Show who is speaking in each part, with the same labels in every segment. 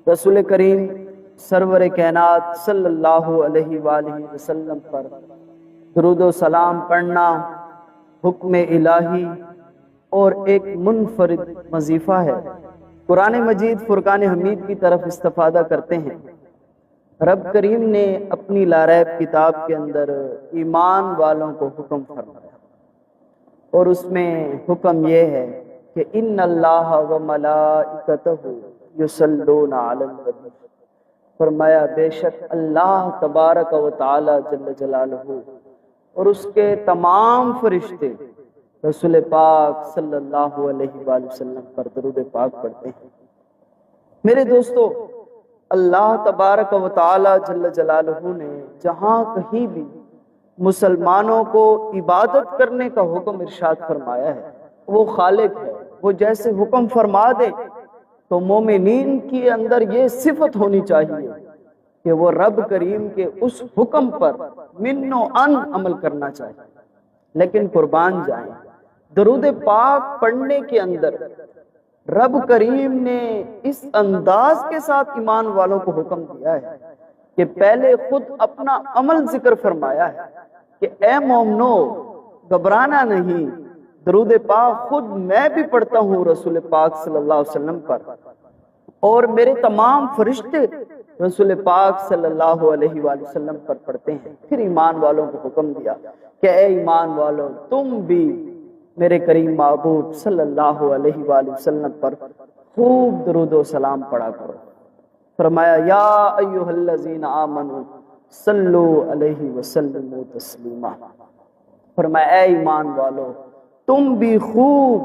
Speaker 1: رسول کریم سرور کائنات صلی اللہ علیہ وآلہ وسلم پر درود و سلام پڑھنا حکم الہی اور ایک منفرد وظیفہ ہے۔ قرآن مجید فرقان حمید کی طرف استفادہ کرتے ہیں۔ رب کریم نے اپنی لاریب کتاب کے اندر ایمان والوں کو حکم فرمایا، اور اس میں حکم یہ ہے کہ ان اللہ و ملائکتہ یصلون علی النبی، فرمایا بے شک اللہ تبارک و تعالی جل جلالہ اور اس کے تمام فرشتے رسول پاک صلی اللہ علیہ وآلہ وسلم پر درود پاک پڑھتے ہیں۔ میرے دوستو، اللہ تبارک و تعالی جل جلالہ نے جہاں کہیں بھی مسلمانوں کو عبادت کرنے کا حکم ارشاد فرمایا ہے، وہ خالق ہے، وہ جیسے حکم فرما دے تو مومنین کے اندر یہ صفت ہونی چاہیے کہ وہ رب کریم کے اس حکم پر من و ان عمل کرنا چاہیے۔ لیکن قربان جائیں، درود پاک پڑھنے کے اندر رب کریم نے اس انداز کے ساتھ ایمان والوں کو حکم دیا ہے کہ پہلے خود اپنا عمل ذکر فرمایا ہے کہ اے مومنو گھبرانا نہیں، درود پاک خود میں بھی پڑھتا ہوں رسول پاک صلی اللہ علیہ وسلم پر، اور میرے تمام فرشتے رسول پاک صلی اللہ علیہ وآلہ وسلم پر پڑھتے ہیں۔ پھر ایمان والوں کو حکم دیا کہ اے ایمان والوں تم بھی میرے کریم محبوب صلی اللہ علیہ وآلہ وسلم پر خوب درود و سلام پڑھا کرو۔ فرمایا یا ایھا الذین آمنوا صلو علیہ وسلموا تسلیما، فرمایا اے ایمان والو تم بھی خوب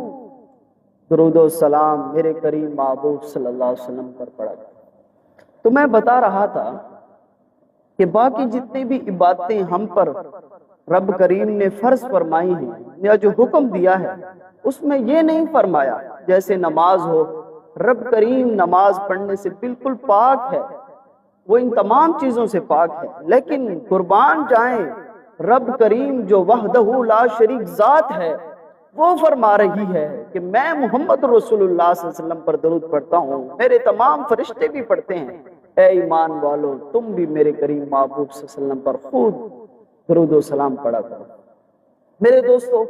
Speaker 1: درود و سلام میرے کریم محبوب صلی اللہ علیہ وسلم پر پڑھا کرو۔ تو میں بتا رہا تھا کہ باقی جتنی بھی عبادتیں ہم پر رب کریم نے فرض فرمائی ہیں یا جو حکم دیا ہے، اس میں یہ نہیں فرمایا جیسے نماز ہو، رب کریم نماز پڑھنے سے بالکل پاک ہے، وہ ان تمام چیزوں سے پاک ہے، لیکن قربان جائیں رب کریم جو وحدہ لا شریک ذات ہے وہ فرما رہی ہے کہ میں محمد رسول اللہ صلی اللہ علیہ وسلم پر درود پڑھتا ہوں، میرے تمام فرشتے بھی پڑھتے ہیں۔ اے ایمان والو تم بھی میرے کریم محبوب صلی اللہ علیہ وسلم پر خود درود و سلام پڑھا کرو۔ میرے دوستو،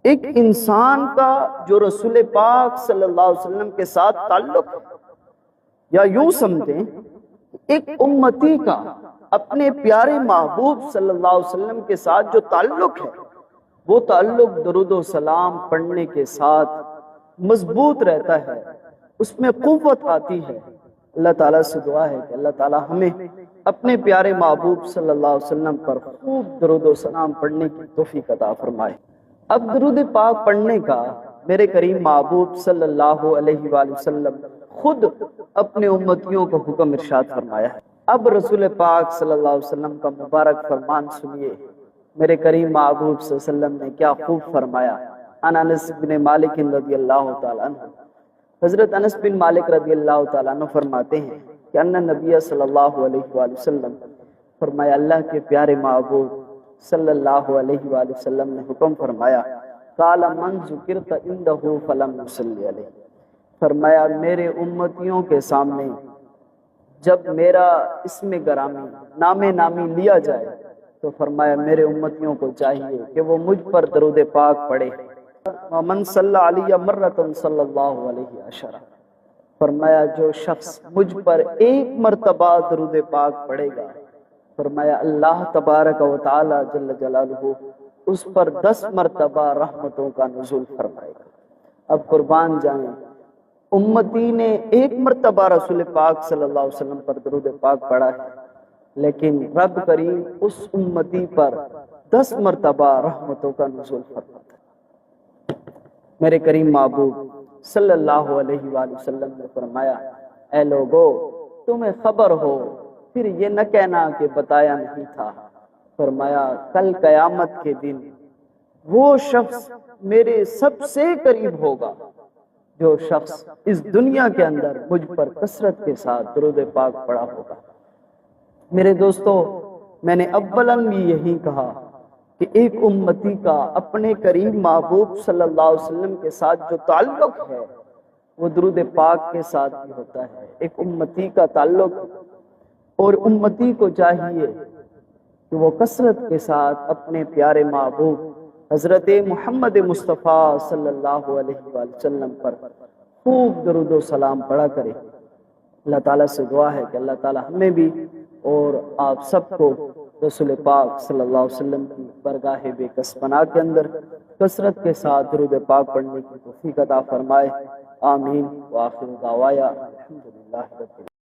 Speaker 1: ایک انسان کا جو رسول پاک صلی اللہ علیہ وسلم کے ساتھ تعلق ہے، یا یوں سمجھیں ایک امتی کا اپنے پیارے محبوب صلی اللہ علیہ وسلم کے ساتھ جو تعلق ہے، وہ تعلق درود و سلام پڑھنے کے ساتھ مضبوط رہتا ہے، اس میں قوت آتی ہے۔ اللہ تعالیٰ سے دعا ہے کہ اللہ تعالیٰ ہمیں اپنے پیارے محبوب صلی اللہ علیہ وسلم پر خوب درود و سلام پڑھنے کی توفیق عطا فرمائے۔ اب درود پاک پڑھنے کا میرے کریم محبوب صلی اللہ علیہ وآلہ وسلم خود اپنے امتیوں کو حکم ارشاد فرمایا ہے۔ اب رسول پاک صلی اللہ علیہ وسلم کا مبارک فرمان سنیے، میرے کریم محبوب صلی اللہ علیہ وسلم نے کیا خوب فرمایا۔ انس بن مالک رضی اللہ تعالیٰ عنہ، حضرت انس بن مالک رضی اللہ تعالیٰ عنہ فرماتے ہیں کہ ان نبی صلی اللہ علیہ وآلہ وسلم، فرمایا اللہ کے پیارے محبوب صلی اللہ علیہ وآلہ وسلم نے حکم فرمایا قال من ذکرت عندہ فلم یصلی علیہ، فرمایا میرے امتیوں کے سامنے جب میرا اسم گرامی نام نامی لیا جائے تو فرمایا میرے امتیوں کو چاہیے کہ وہ مجھ پر درود پاک پڑھے۔ ومن صلی علی مرۃ صلی اللہ علیہ عشرہ، فرمایا جو شخص مجھ پر ایک مرتبہ درود پاک پڑھے گا، فرمایا اللہ تبارک و تعالی جل جلالہ اس پر 10 مرتبہ رحمتوں کا نزول فرمائے گا۔ اب قربان جائیں، امتی نے ایک مرتبہ رسول پاک صلی اللہ علیہ وسلم پر درود پاک پڑھا ہے، لیکن رب کریم اس امتی پر 10 مرتبہ رحمتوں کا نزول فرماتا ہے۔ میرے کریم محبوب صلی اللہ علیہ وآلہ وسلم نے فرمایا اے لوگو تمہیں خبر ہو پھر یہ نہ کہنا کہ بتایا نہیں تھا، فرمایا کل قیامت کے دن وہ شخص میرے سب سے قریب ہوگا جو شخص اس دنیا کے اندر مجھ پر کثرت کے ساتھ درود پاک پڑھا ہوگا۔ میرے دوستو، میں نے اولاً بھی یہی کہا کہ ایک امتی کا اپنے کریم محبوب صلی اللہ علیہ وسلم کے ساتھ جو تعلق ہے وہ درود پاک کے ساتھ بھی ہوتا ہے۔ ایک امتی کا تعلق، اور امتی کو چاہیے کہ وہ کثرت کے ساتھ اپنے پیارے محبوب حضرت محمد مصطفیٰ صلی اللہ علیہ وآلہ وسلم پر خوب درود و سلام پڑھا کرے۔ اللہ تعالیٰ سے دعا ہے کہ اللہ تعالیٰ ہمیں بھی اور آپ سب کو رسول پاک صلی اللہ علیہ وسلم کی برگاہ بے کس پناہ کے اندر کثرت کے ساتھ درود پاک پڑھنے کی توفیق عطا فرمائے۔ آمین۔ وآخر دعوایا الحمدللہ رب العالمین۔